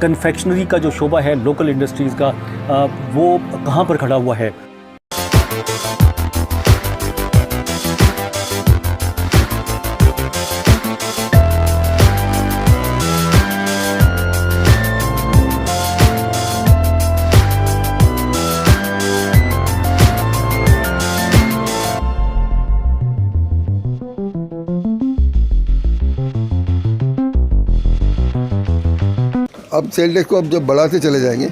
Confectionery का जो शोबा है लोकल इंडस्ट्रीज़ का, वो कहाँ पर खड़ा हुआ है। अब सेल टैक्स को अब जब बढ़ाते चले जाएंगे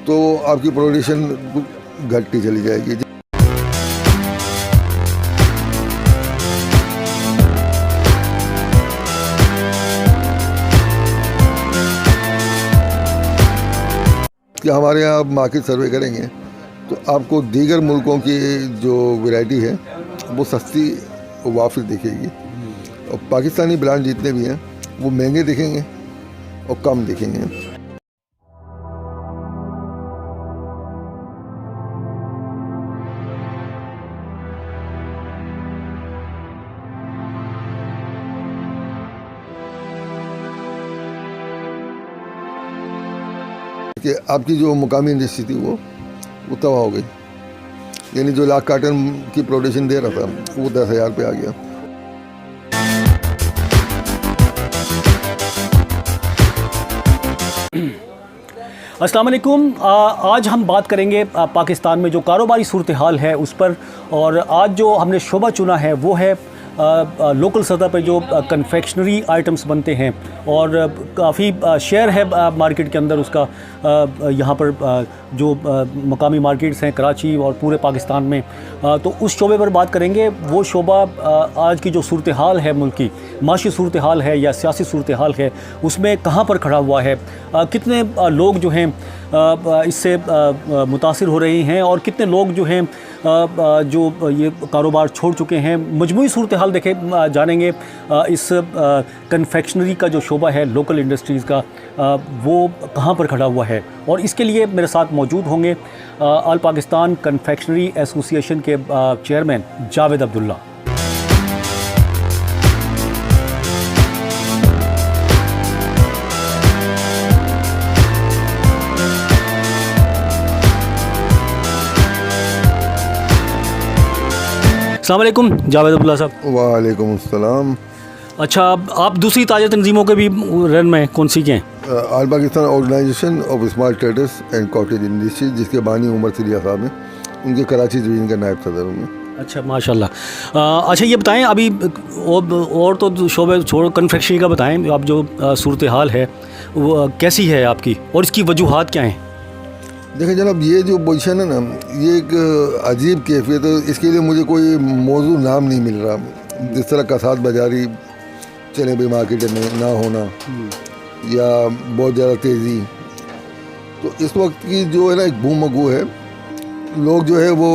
तो आपकी प्रोडक्शन घटती चली जाएगी। कि हमारे यहाँ आप मार्केट सर्वे करेंगे तो आपको दीगर मुल्कों की जो वैरायटी है वो सस्ती वाफिर दिखेगी, और पाकिस्तानी ब्रांड जितने भी हैं वो महंगे दिखेंगे और कम दिखेंगे। कि आपकी जो मुकामी इंडस्ट्री थी वो तबाह हो गई, यानी जो 1 लाख कार्टन की प्रोडक्शन दे रहा था वो 10,000 पे आ गया। अस्सलाम वालेकुम। आज हम बात करेंगे पाकिस्तान में जो कारोबारी सूरत हाल है उस पर, और आज जो हमने शोबा चुना है वो है लोकल सतह पे जो कन्फेक्शनरी आइटम्स बनते हैं, और काफ़ी शेयर है मार्केट के अंदर उसका। यहाँ पर जो मकामी मार्केट्स हैं कराची और पूरे पाकिस्तान में, तो उस शोबे पर बात करेंगे। वो शोबा आज की जो सूरत हाल है, मुल्क की माशी सूरत हाल है या सियासी सूरत हाल है, उसमें कहाँ पर खड़ा हुआ है, कितने लोग जो हैं इससे मुतासिर हो रहे हैं, और कितने लोग जो हैं जो ये कारोबार छोड़ चुके हैं। मजमूई सूरत हाल देखे जानेंगे इस कन्फेक्शनरी का जो शोबा है लोकल इंडस्ट्रीज़ का, वो कहाँ पर खड़ा हुआ है। और इसके लिए मेरे साथ मौजूद होंगे ऑल पाकिस्तान कन्फेक्शनरी एसोसिएशन के चेयरमैन जावेद अब्दुल्ला। अस्सलाम वालेकुम जावेद अब्दुल्ला साहब। वालेकुम अस्सलाम। अच्छा, आप दूसरी ताज़ा तंजीमों के भी रन में कौन सी के हैं? All Pakistan organisation of small traders and cottage industry, जिसके बानी उमर सिरिया साहब हैं, उनके कराची डिवीज़न का नायब सदर हूँ मैं। अच्छा, माशाल्लाह। अच्छा, ये बताएं अभी और तो शोबे छोड़ कन्फेक्शनरी का बताएं, आप जो सूरत हाल है वो कैसी है आपकी, और इसकी वजूहात क्या हैं? देखें जनाब, ये जो पोजीशन है ना, ये एक अजीब कैफियत है। इसके लिए मुझे कोई मौजू नाम नहीं मिल रहा। जिस तरह कसाद बाजारी चले भाई मार्केट में ना होना, या बहुत ज़्यादा तेज़ी, तो इस वक्त की जो है ना एक बूम मगू है। लोग जो है वो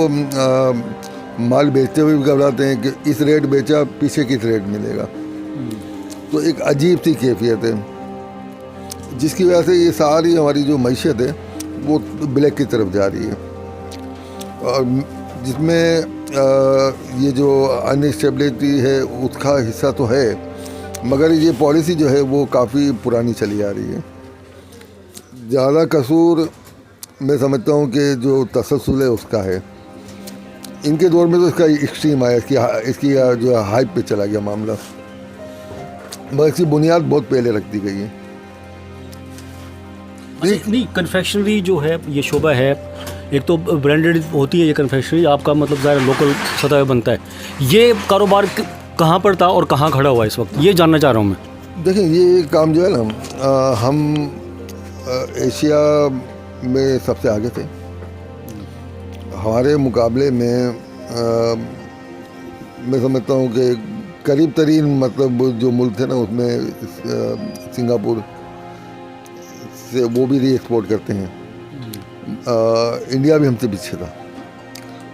माल बेचते हुए भी घबराते हैं कि इस रेट बेचा, पीछे किस रेट मिलेगा। तो एक अजीब सी कैफियत है, जिसकी वजह से ये सारी हमारी जो मईशत है वो ब्लैक की तरफ जा रही है, और जिसमें ये जो अनस्टेबिलिटी है उसका हिस्सा तो है, मगर ये पॉलिसी जो है वो काफ़ी पुरानी चली आ रही है। ज़्यादा कसूर मैं समझता हूँ कि जो तसलसल है उसका है। इनके दौर में तो इसका एक्सट्रीम आया, इसकी जो हाइप पे चला गया मामला, मगर इसकी बुनियाद बहुत पहले रख दी गई है। नहीं, कन्फेक्शनरी जो है ये शोबा है, एक तो ब्रांडेड होती है ये कन्फेक्शनरी, आपका मतलब ज़ाहिर लोकल सतह पे बनता है। ये कारोबार कहाँ पर था और कहाँ खड़ा हुआ है इस वक्त, ये जानना चाह रहा हूँ मैं। देखिए, ये काम जो है ना, हम एशिया में सबसे आगे थे। हमारे मुकाबले में मैं समझता हूँ कि करीब तरीन मतलब जो मुल्क थे ना, उसमें सिंगापुर से वो भी री एक्सपोर्ट करते हैं। इंडिया भी हमसे पीछे था।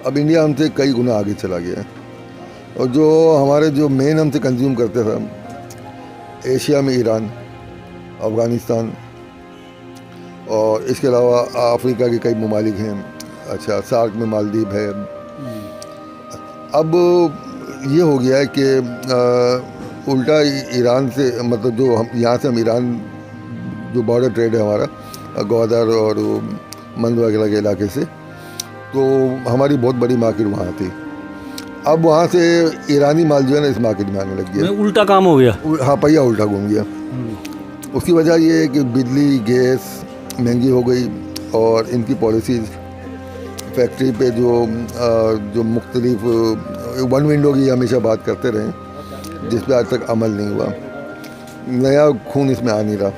अब इंडिया हमसे कई गुना आगे चला गया है, और जो हमारे जो मेन हमसे कंज्यूम करते थे एशिया में ईरान, अफ़गानिस्तान, और इसके अलावा अफ्रीका के कई ममालिक हैं। अच्छा, सार्क में मालदीव है। अब ये हो गया है कि उल्टा ईरान से, मतलब जो हम यहाँ से हम ईरान जो बॉर्डर ट्रेड है हमारा ग्वादर और मंद वगैरह के इलाके से, तो हमारी बहुत बड़ी मार्केट वहाँ थी। अब वहाँ से ईरानी माल जो है ना इस मार्केट में आने लग गया। उल्टा काम हो गया। हाँ, पहिया उल्टा घूम गया। उसकी वजह ये है कि बिजली गैस महंगी हो गई और इनकी पॉलिसीज़ फैक्ट्री पे जो मुख्तलिफ वन विंडो की हमेशा बात करते रहे, जिस पे आज तक अमल नहीं हुआ। नया खून इसमें आ नहीं रहा।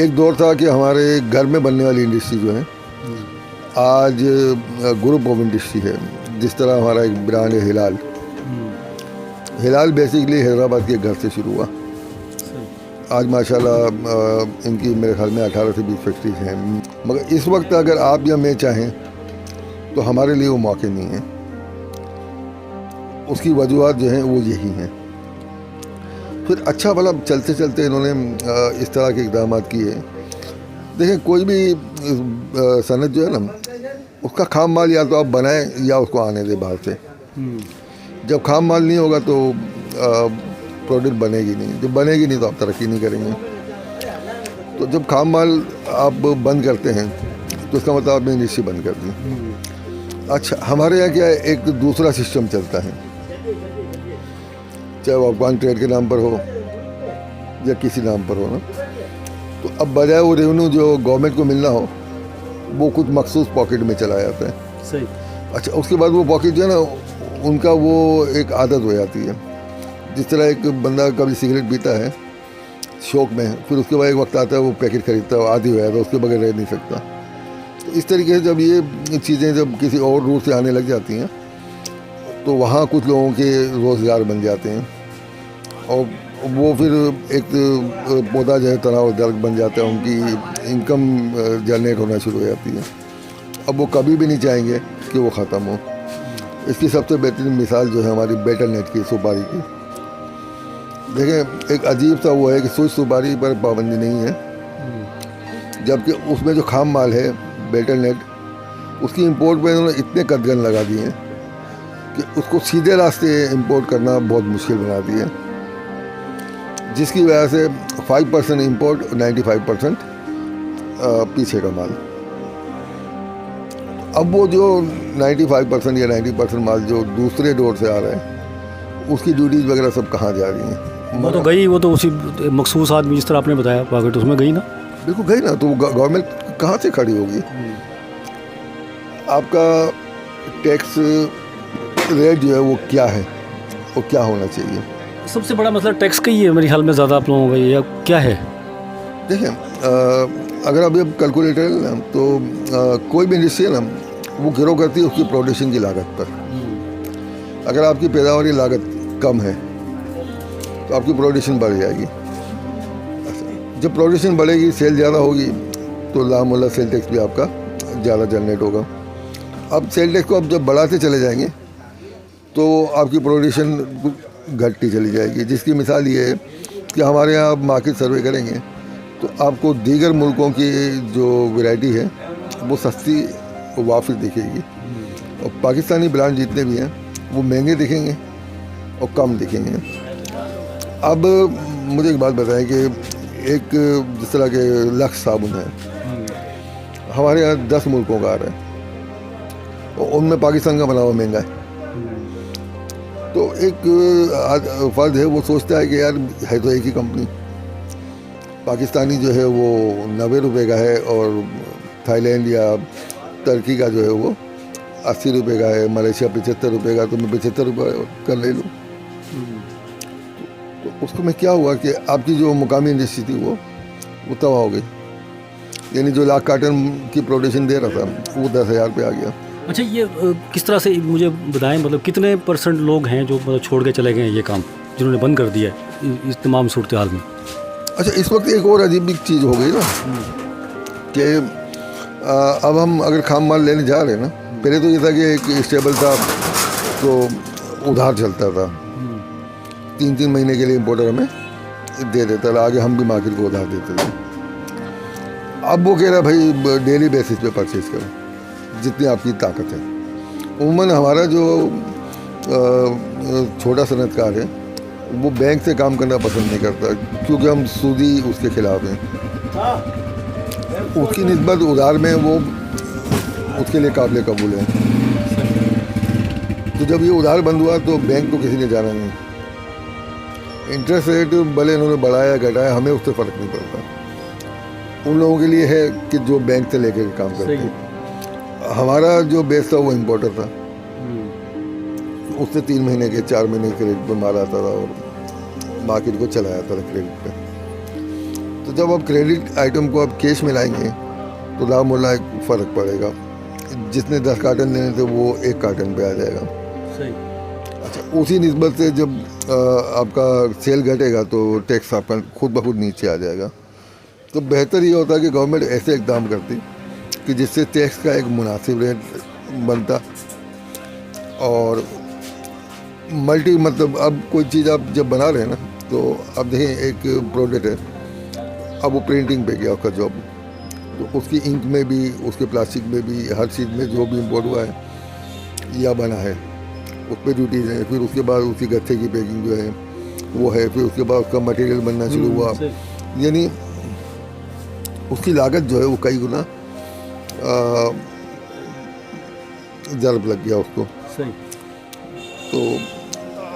एक दौर था कि हमारे घर में बनने वाली इंडस्ट्री जो है आज ग्रुप ऑफ इंडस्ट्री है। जिस तरह हमारा एक ब्रांड है हिलाल। हिलाल बेसिकली हैदराबाद के घर से शुरू हुआ। आज माशाल्लाह इनकी मेरे ख्याल में 18 से 20 फैक्ट्रीज हैं। मगर इस वक्त अगर आप या मैं चाहें तो हमारे लिए वो मौके नहीं हैं। उसकी वजूहत जो हैं वो यही हैं। फिर अच्छा भला चलते चलते इन्होंने इस तरह के इक़दाम किए। देखिए, कोई भी सनत जो है ना, उसका खाम माल या तो आप बनाएं या उसको आने दें बाहर से। जब खाम माल नहीं होगा तो प्रोडक्ट बनेगी नहीं। जब बनेगी नहीं तो आप तरक्की नहीं करेंगे। तो जब खाम माल आप बंद करते हैं तो इसका मतलब आपने इंडस्ट्री बंद कर दी। अच्छा, हमारे यहाँ क्या है, एक दूसरा सिस्टम चलता है, चाहे वो अफगान ट्रेड के नाम पर हो या किसी नाम पर हो ना। तो अब बजाय वो रेवेन्यू जो गवर्नमेंट को मिलना हो, वो कुछ मखसूस पॉकेट में चला जाता है। सही। अच्छा, उसके बाद वो पॉकेट जो है ना, उनका वो एक आदत हो जाती है। जिस तरह एक बंदा कभी सिगरेट पीता है शौक में, फिर उसके बाद एक वक्त आता है वो पैकेट खरीदता है, आदी हो जाता है, उसके बगैर रह नहीं सकता। तो इस तरीके से जब ये चीज़ें जब किसी और रूट से आने लग जाती हैं तो वहाँ कुछ लोगों के रोज़गार बन जाते हैं और वो फिर एक पौधा जो है तनाव दर्द बन जाता है, उनकी इनकम जनरेट होना शुरू हो जाती है। अब वो कभी भी नहीं चाहेंगे कि वो ख़त्म हो। इसकी सबसे बेहतरीन मिसाल जो है हमारी बेटर नेट की सुपारी की। देखें, एक अजीब सा वो है कि सुई सुपारी पर पाबंदी नहीं है, जबकि उसमें जो खाम माल है बेटर नेट, उसकी इंपोर्ट पर इन्होंने इतने कदगन लगा दिए हैं कि उसको सीधे रास्ते इंपोर्ट करना बहुत मुश्किल बना दिया है, जिसकी वजह से 5% इंपोर्ट, 95% पीछे का माल। अब वो जो 95% या 90% माल जो दूसरे डोर से आ रहा है, उसकी ड्यूटीज़ वगैरह सब कहाँ जा रही हैं? वो तो गई, वो तो उसी मखसूस आदमी जिस तरह आपने बताया पॉकेट, उसमें गई ना। बिल्कुल गई ना। तो गवर्नमेंट कहाँ से खड़ी होगी? आपका टैक्स रेट जो है वो क्या है, वो क्या होना चाहिए? सबसे बड़ा मसला टैक्स का ही है मेरे ख्याल में, ज़्यादा आप लोगों का ये क्या है? देखें, अगर अभी अब कैलकुलेटर है ना, तो कोई भी इंडस्ट्री है ना, वो गिरो करती है उसकी प्रोडक्शन की लागत पर। अगर आपकी पैदावारी लागत कम है तो आपकी प्रोडक्शन बढ़ जाएगी। जब प्रोडक्शन बढ़ेगी, सेल ज़्यादा होगी, तो लामोला सेल टैक्स भी आपका ज़्यादा जनरेट होगा। अब सेल टैक्स को आप जब बढ़ाते चले जाएंगे तो आपकी प्रोडक्शन घटती चली जाएगी। जिसकी मिसाल ये है कि हमारे यहाँ आप मार्केट सर्वे करेंगे तो आपको दीगर मुल्कों की जो वैरायटी है वो सस्ती वाफिर दिखेगी, और पाकिस्तानी ब्रांड जितने भी हैं वो महंगे दिखेंगे और कम दिखेंगे। अब मुझे एक बात बताएं कि एक जिस तरह के लक्स साबुन है, हमारे यहाँ 10 मुल्कों का आ रहा है और उनमें पाकिस्तान का बना हुआ महंगा है। तो एक फर्द है वो सोचता है कि यार है तो एक ही कंपनी, पाकिस्तानी जो है वो 90 रुपये का है और थाईलैंड या टर्की का जो है वो 80 रुपये का है, मलेशिया 75 रुपये का, तो मैं 75 रुपये का ले लूँ। तो उसको में क्या हुआ कि आपकी जो मुकामी इंडस्ट्री थी वो तबाह हो गई। यानी जो 1 लाख कार्टन की प्रोडक्शन दे रहा था वो 10,000 पे आ गया। अच्छा, ये किस तरह से मुझे बताएं, मतलब कितने % लोग हैं जो मतलब छोड़ के चले गए हैं ये काम, जिन्होंने बंद कर दिया है इस तमाम सूरत हाल में? अच्छा, इस वक्त एक और अजीब चीज़ हो गई ना कि अब हम अगर खाम माल लेने जा रहे हैं ना, पहले तो ये था कि एक स्टेबल था तो उधार चलता था, 3-3 महीने के लिए इम्पोर्टर हमें दे देता था, आगे हम भी मार्केट को उधार देते थे। अब वो कह रहा भाई डेली बेसिस पे परचेज करो जितनी आपकी ताकत है। उमूमन हमारा जो छोटा सनतकार है वो बैंक से काम करना पसंद नहीं करता, क्योंकि हम सूदी उसके खिलाफ हैं। उसकी निस्बत उधार में वो उसके लिए काबिल कबूल है। तो जब ये उधार बंद हुआ तो बैंक तो किसी ने जाना नहीं। इंटरेस्ट रेट भले इन्होंने बढ़ाया घटाया, हमें उससे फ़र्क नहीं पड़ता। उन लोगों के लिए है कि जो बैंक से लेकर काम करते हैं। हमारा जो बेस था वो इम्पोर्टर था, उससे 3 महीने के 4 महीने क्रेडिट पे माल आता था और मार्केट को चलाया था क्रेडिट पे। तो जब आप क्रेडिट आइटम को आप कैश में लाएंगे तो लाभ मोला एक फ़र्क पड़ेगा। जिसने 10 कार्टन लेने थे वो 1 कार्टन पे आ जाएगा। सही। अच्छा, उसी निस्बत से जब आपका सेल घटेगा तो टैक्स आपका खुद ब खुद नीचे आ जाएगा। तो बेहतर ये होता है कि गवर्नमेंट ऐसे इकदाम करती कि जिससे टैक्स का एक मुनासिब रेट बनता। और मतलब अब कोई चीज़ आप जब बना रहे हैं ना, तो अब देखें एक प्रोडक्ट है, अब वो प्रिंटिंग पे गया उसका जॉब, तो उसकी इंक में भी, उसके प्लास्टिक में भी, हर चीज़ में जो भी इम्पोर्ट हुआ है या बना है उस पर ड्यूटीज़ हैं। फिर उसके बाद उसकी गत्थे की पैकिंग जो है वो है, फिर उसके बाद उसका मटेरियल बनना शुरू हुआ, यानी उसकी लागत जो है वो कई गुना ज़रब लग गया उसको। सही। तो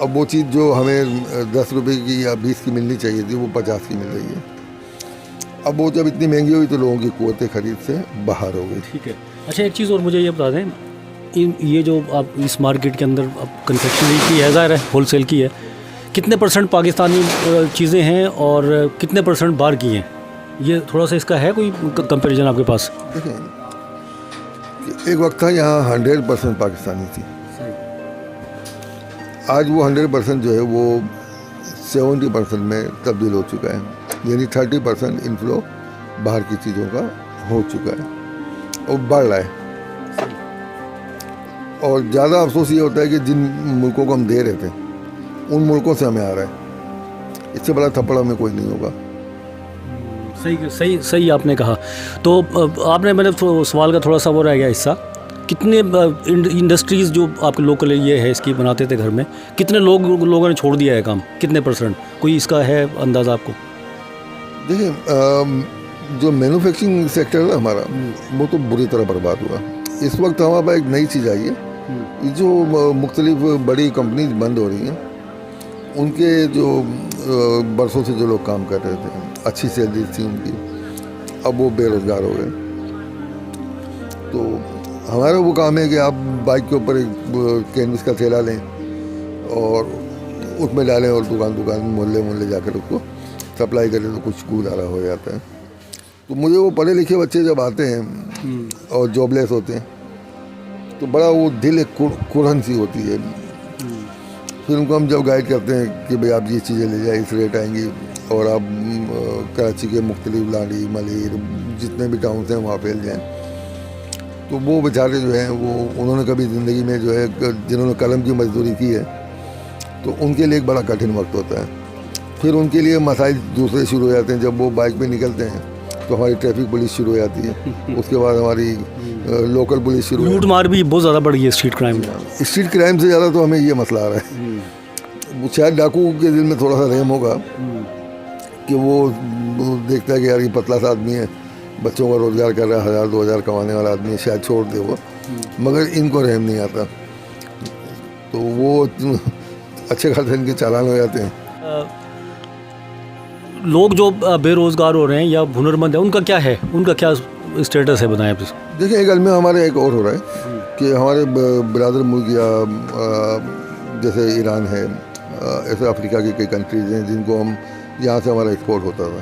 अब वो चीज़ जो हमें 10 रुपये की या 20 की मिलनी चाहिए थी वो 50 की मिल रही है। अब वो जब इतनी महंगी हुई तो लोगों की कुव्वत खरीद से बाहर हो गई। ठीक है। अच्छा, एक चीज़ और मुझे ये बता दें, ये जो आप इस मार्केट के अंदर अब कन्फेक्शनरी की है, ज़ाहिर है होलसेल की है, कितने % पाकिस्तानी चीज़ें हैं और कितने % बाहर की हैं? ये थोड़ा सा इसका है कोई कंपैरिजन आपके पास? देखें, एक वक्त था यहाँ 100% पाकिस्तानी थी। आज वो 100% जो है वो 70% में तब्दील हो चुका है, यानी 30% इनफ्लो बाहर की चीज़ों का हो चुका है और बढ़ रहा है। और ज़्यादा अफसोस ये होता है कि जिन मुल्कों को हम दे रहे थे उन मुल्कों से हमें आ रहा है। इससे बड़ा थप्पड़ हमें कोई नहीं होगा। सही आपने कहा। तो आपने मैंने सवाल का थोड़ा सा वो रह गया हिस्सा, कितने इंडस्ट्रीज़ जो आपके लोकल ये है इसकी बनाते थे घर में, कितने लोगों ने छोड़ दिया है काम, कितने %? कोई इसका है अंदाज़ा आपको? देखिए, जो मैन्युफैक्चरिंग सेक्टर है हमारा वो तो बुरी तरह बर्बाद हुआ। इस वक्त हमारे पास एक नई चीज़ आई है, जो मुख्तलिफ बड़ी कंपनीज बंद हो रही हैं, उनके जो बरसों से जो लोग काम कर रहे थे, अच्छी सैलरी थी उनकी, अब वो बेरोज़गार हो गए। तो हमारा वो काम है कि आप बाइक के ऊपर एक कैनवस का थैला लें और उसमें डालें और दुकान मोहल्ले जाकर उसको सप्लाई करें तो कुछ गुजारा हो जाता है। तो मुझे वो पढ़े लिखे बच्चे जब आते हैं और जॉबलेस होते हैं तो बड़ा वो दिल एक कुरहन सी होती है। फिर उनको हम जब गाइड करते हैं कि भाई आप ये चीज़ें ले जाए, इस रेट आएंगी, और आप कराची के मुख्तलिफ लाड़ी मलिर जितने भी टाउन्स हैं वहाँ फैल जाएँ, तो वो बेचारे जो हैं वो उन्होंने कभी ज़िंदगी में जो है जिन्होंने कलम की मजदूरी की है तो उनके लिए एक बड़ा कठिन वक्त होता है। फिर उनके लिए मसाइल दूसरे शुरू हो जाते हैं। जब वो बाइक पे निकलते हैं तो हमारी ट्रैफिक पुलिस शुरू हो जाती है, उसके बाद हमारी लोकल पुलिस शुरू, लूट मार भी बहुत ज़्यादा बढ़ गई है स्ट्रीट क्राइम में। स्ट्रीट क्राइम से ज़्यादा तो हमें ये मसला आ रहा है। शायद डाकू के दिल में थोड़ा सा रहम होगा कि वो देखता है कि यार ये पतला सा आदमी है, बच्चों का रोज़गार कर रहा है, 1000-2000 कमाने वाला आदमी है, शायद छोड़ दे वो, मगर इनको रहम नहीं आता, तो वो अच्छे खासे इनके चालान हो जाते हैं। लोग जो बेरोज़गार हो रहे हैं या हुनरमंद हैं, उनका क्या है, उनका क्या स्टेटस है, बताएं आप। देखिए, एक में हमारे एक और हो रहा है कि हमारे बिरादर मुल्क या जैसे ईरान है, ऐसे अफ्रीका की कई कंट्रीज़ हैं जिनको हम यहाँ से हमारा एक्सपोर्ट होता था,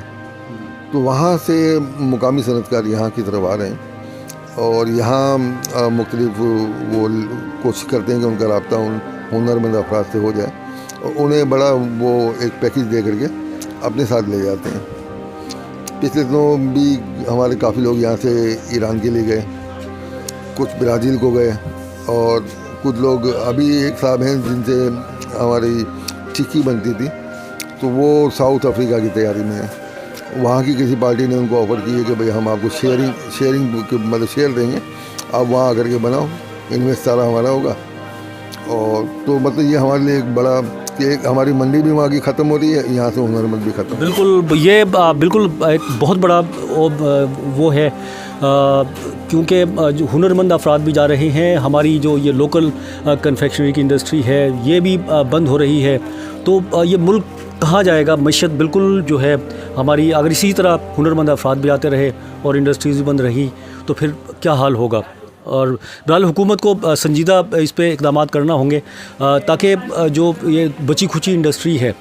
तो वहाँ से मुकामी सनतकार यहाँ की तरफ आ रहे हैं और यहाँ मुख्तलिफ वो कोशिश करते हैं कि उनका रब्ता उन हुनरमंद अफराद से हो जाए और उन्हें बड़ा वो एक पैकेज दे करके अपने साथ ले जाते हैं। पिछले दिनों भी हमारे काफ़ी लोग यहाँ से ईरान के लिए गए, कुछ ब्राज़ील को गए और कुछ लोग अभी एक साहब हैं जिनसे हमारी चिक्की बनती थी, तो वो साउथ अफ्रीका की तैयारी में है। वहाँ की किसी पार्टी ने उनको ऑफ़र की है कि भाई हम आपको शेयरिंग मतलब शेयर देंगे, आप वहाँ आकर के बनाओ, इन्वेस्ट सारा हमारा होगा। और तो मतलब ये हमारे लिए एक बड़ा कि एक हमारी मंडी भी वहाँ की ख़त्म हो रही है, यहाँ से हुनरमंद भी ख़त्म। बिल्कुल, ये बिल्कुल एक बहुत बड़ा वो है, क्योंकि जो हुनरमंद अफराद भी जा रहे हैं, हमारी जो ये लोकल कन्फेक्शनरी की इंडस्ट्री है ये भी बंद हो रही है, तो ये मुल्क कहाँ जाएगा? मईशत बिल्कुल जो है हमारी, अगर इसी तरह हुनरमंद अफराद भी आते रहे और इंडस्ट्रीज़ भी बंद रही तो फिर क्या हाल होगा? और बहरहाल हुकूमत को संजीदा इस पे इक़दामात करना होंगे, ताकि जो ये बची खुची इंडस्ट्री है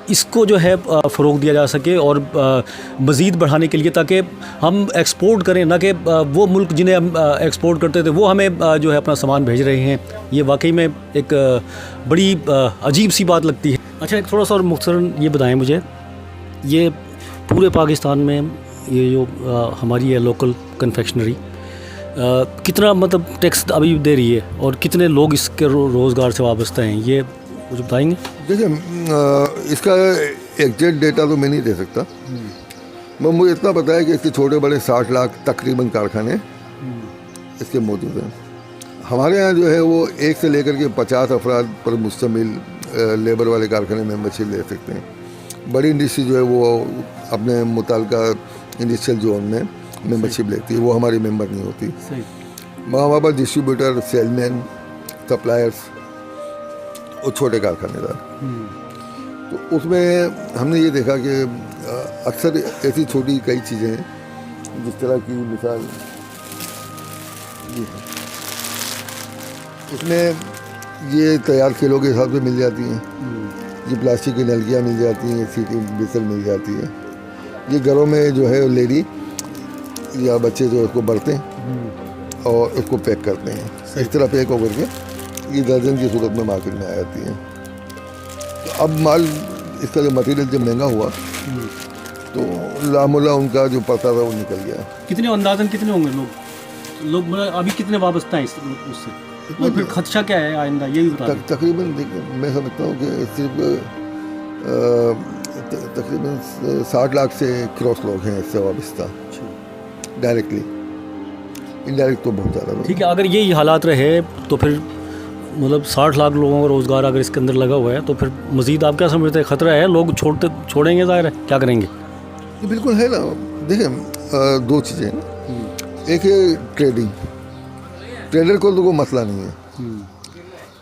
इसको जो है फ़रोग़ दिया जा सके और मज़ीद बढ़ाने के लिए, ताकि हम एक्सपोर्ट करें, ना कि वो मुल्क जिन्हें हम एक्सपोर्ट करते थे वो हमें जो है अपना सामान भेज रहे हैं। ये वाकई में एक बड़ी अजीब सी बात लगती है। अच्छा, एक थोड़ा सा और मुख्तसरन ये बताएं मुझे, ये पूरे पाकिस्तान में ये जो हमारी है लोकल कन्फेक्शनरी कितना मतलब टैक्स अभी दे रही है और कितने लोग इसके रोज़गार से वाबस्ता हैं, ये मुझे बताएंगे? देखिए, इसका एग्जैक्ट डेटा तो मैं नहीं दे सकता, मगर मुझे इतना पता है कि इसके छोटे बड़े 60 लाख तकरीबन कारखाने इसके मौजूद हैं। हमारे यहाँ जो है वो 1 से लेकर के 50 अफराद पर मुश्तमिल लेबर वाले कारखाने मेंबरशिप ले सकते हैं। बड़ी इंडस्ट्री जो है वो अपने मुताल्लिका इंडस्ट्रियल जोन में मेंबरशिप लेती है, वो हमारी मेंबर नहीं होती। हमारे पास डिस्ट्रीब्यूटर, सेलमैन, सप्लायर्स और छोटे कारखानेदार, तो उसमें हमने ये देखा कि अक्सर ऐसी छोटी कई चीज़ें हैं, जिस तरह की मिसाल ये है, उसमें ये तैयार खेलों के हिसाब से मिल जाती हैं, ये प्लास्टिक की नलकियाँ मिल जाती हैं, सीटिंग बिसल मिल जाती है, ये घरों में जो है लेडी या बच्चे जो उसको बरते हैं और उसको पैक करते हैं। इस तरह पैक होकर के ये दर्जन की सूरत में मार्केट में आ जाती है। तो अब माल, इसका जो मटेरियल जब महंगा हुआ तो लामुला उनका जो पता था वो निकल गया। कितने अंदाज़न कितने होंगे लोग मतलब अभी कितने वाबस्ता हैं उससे, और फिर खदशा क्या है आइंदा, ये भी बता दें। तकरीबन देखिए, मैं समझता हूँ कि सिर्फ तकरीबन 60 लाख से क्रॉस लोग हैं इससे वाबस्ता, डायरेक्टली। इनडायरेक्ट तो बहुत ज़्यादा। ठीक है, अगर ये हालात रहे तो फिर मतलब 60 लाख लोगों का रोज़गार अगर इसके अंदर लगा हुआ है तो फिर मज़ीद आप क्या समझते हैं, ख़तरा है? लोग छोड़ेंगे, ज़ाहिर है, क्या करेंगे? ये बिल्कुल है ना। देखिए, 2 चीज़ें हैं। एक है ट्रेडिंग, ट्रेडर को तो कोई मसला नहीं है,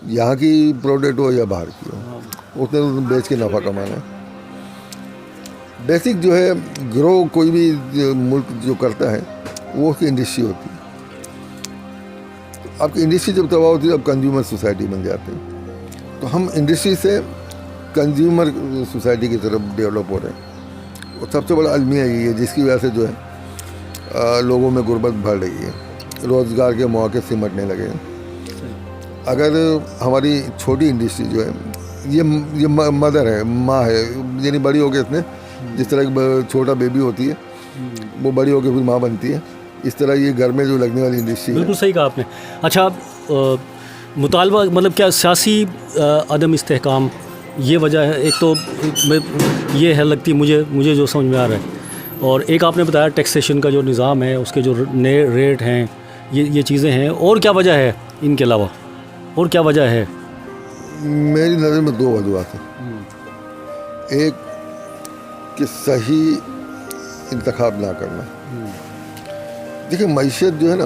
यहाँ की प्रोडक्ट हो या बाहर की हो, उसने तो बेच के नफ़ा कमाना है। बेसिक जो है ग्रो कोई भी मुल्क जो करता है वो उसकी इंडस्ट्री होती है। आपकी इंडस्ट्री जब तबाह होती है अब कंज्यूमर सोसाइटी बन जाते हैं, तो हम इंडस्ट्री से कंज्यूमर सोसाइटी की तरफ डेवलप हो रहे हैं। और सबसे बड़ा अलमिया यही है जिसकी वजह से जो है लोगों में गुर्बत बढ़ रही है, रोज़गार के मौके सिमटने लगे हैं। अगर हमारी छोटी इंडस्ट्री जो है ये मदर है, माँ है, यानी बड़ी हो गई इसने, जिस तरह की छोटा बेबी होती है वो बड़ी होकर फिर माँ बनती है, इस तरह ये घर में जो लगने वाली इंडस्ट्री है। बिल्कुल सही कहा आपने। अच्छा, मुतालबा मतलब क्या सियासी अदम इस्तेहकाम ये वजह है? एक तो ये है लगती मुझे जो समझ में आ रहा है, और एक आपने बताया टैक्सेशन का जो निज़ाम है उसके जो नए रेट हैं, ये चीज़ें हैं, और क्या वजह है इनके अलावा, और क्या वजह है? मेरी नज़र में 2 वजूहत हैं। एक कि सही इंतखाब ना करना। देखिए, मईशत जो है ना,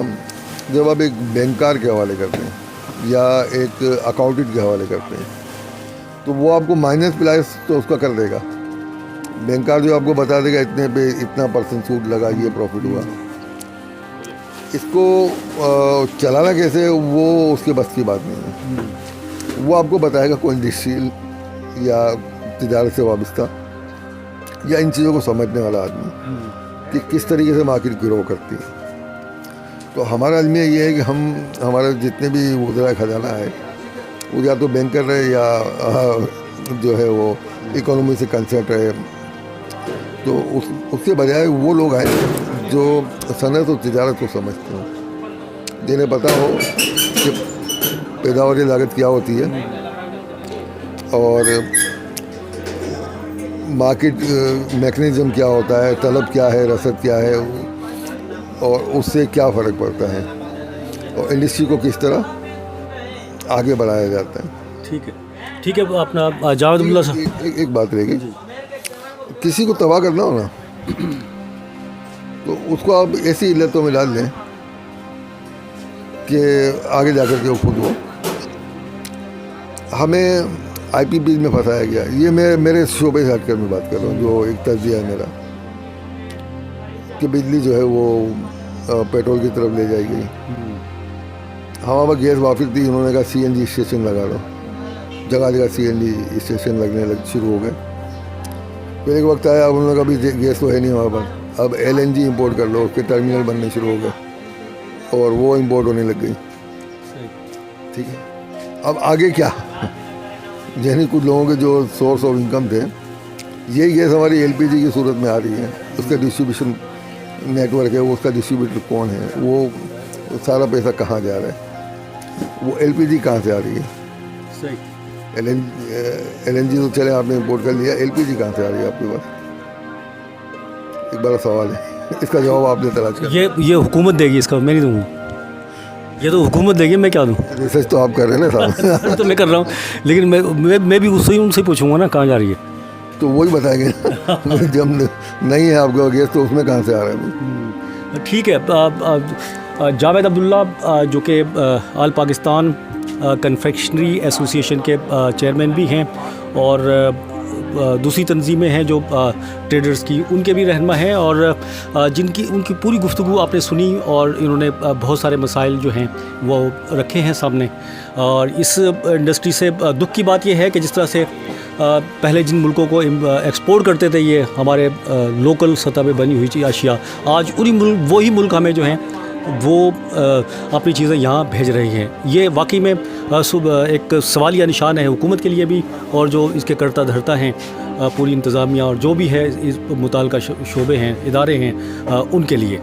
जब आप एक बैंकर के हवाले करते हैं या एक अकाउंटेंट के हवाले करते हैं तो वो आपको माइनस प्लस तो उसका कर देगा। बैंकर जो आपको बता देगा इतने पे इतना % सूट लगा, ये प्रॉफिट हुआ। इसको चलाना कैसे, वो उसके बस की बात नहीं है। वो आपको बताएगा कोई इंडस्ट्रियल या तिजारत से वाबस्ता या इन चीज़ों को समझने वाला आदमी कि किस तरीके से मार्केट ग्रो करती है। तो हमारा अलमिया ये है कि हम हमारे जितने भी वज़राए ख़जाना है वो या तो बैंकर रहे या जो है वो इकोनॉमी से कंसर्न रहे, तो उसके बजाय वो लोग आए जो सनत और तिजारत को समझते हो, जिन्हें पता हो कि पैदावारी लागत क्या होती है और मार्केट मैकेनिज़्म क्या होता है, तलब क्या है, रसद क्या है, और उससे क्या फ़र्क पड़ता है, और इंडस्ट्री को किस तरह आगे बढ़ाया जाता है। ठीक ठीक है, अपना जावेद अब्दुल्ला साहब। एक बात रहेगी, किसी को तबाह करना हो ना तो उसको आप ऐसी इल्लतों में डाल दें कि आगे जाकर के वो खुद हो। हमें IPP में फंसाया गया, ये मेरे शोबे से हटकर मैं बात कर रहा हूँ, जो एक तज्जिया है मेरा कि बिजली जो है वो पेट्रोल की तरफ ले जाएगी। हमारे पास गैस वाफिक थी, उन्होंने कहा CNG स्टेशन लगा लो, जगह जगह CNG स्टेशन लगने शुरू हो गए। फिर एक वक्त आया, अब उन्होंने कहा भी गैस तो है नहीं हमारे पास, अब LNG इंपोर्ट कर लो, उसके टर्मिनल बनने शुरू हो गए और वो इंपोर्ट होने लग गई। ठीक है, अब आगे क्या? यानी कुछ लोगों के जो सोर्स ऑफ इनकम थे, यही गैस हमारी LPG की सूरत में आ रही है, उसका डिस्ट्रीब्यूशन नेटवर्क है, वो उसका डिस्ट्रीब्यूटर कौन है, वो सारा पैसा कहाँ जा रहा है, वो LPG कहाँ से आ रही है? सही। LNG तो चले आपने इंपोर्ट कर लिया, LPG कहाँ से आ रही है आपके पास? एक बड़ा सवाल है, इसका जवाब आपने तलाश कर। ये हुकूमत देगी इसका, मैं नहीं दूँगा, ये तो हुकूमत देगी, मैं क्या दूँ? रिसर्च तो आप कर रहे हैं ना साहब। तो मैं कर रहा हूँ, लेकिन मैं भी उससे उनसे पूछूंगा ना कहाँ जा रही है, तो वही बताएंगे ना। जब नहीं है आपका गैस तो उसमें कहाँ से आ रहा है? ठीक है। जावेद अब्दुल्ला जो कि आल पाकिस्तान कन्फेक्शनरी एसोसिएशन के चेयरमैन भी हैं और दूसरी तंजीमें हैं जो ट्रेडर्स की, उनके भी रहनुमा हैं और उनकी पूरी गुफ्तगू आपने सुनी और इन्होंने बहुत सारे मसाइल जो हैं वो रखे हैं सामने। और इस इंडस्ट्री से दुख की बात यह है कि जिस तरह से पहले जिन मुल्कों को एक्सपोर्ट करते थे ये हमारे लोकल सतह पे बनी हुई अशिया, आज वही मुल्क हमें जो हैं वो अपनी चीज़ें यहाँ भेज रही हैं। ये वाकई में एक सवालिया निशान है हुकूमत के लिए भी और जो इसके करता धरता हैं पूरी इंतज़ामिया और जो भी है इस मुताल्लिका शोबे हैं, इदारे हैं, उनके लिए।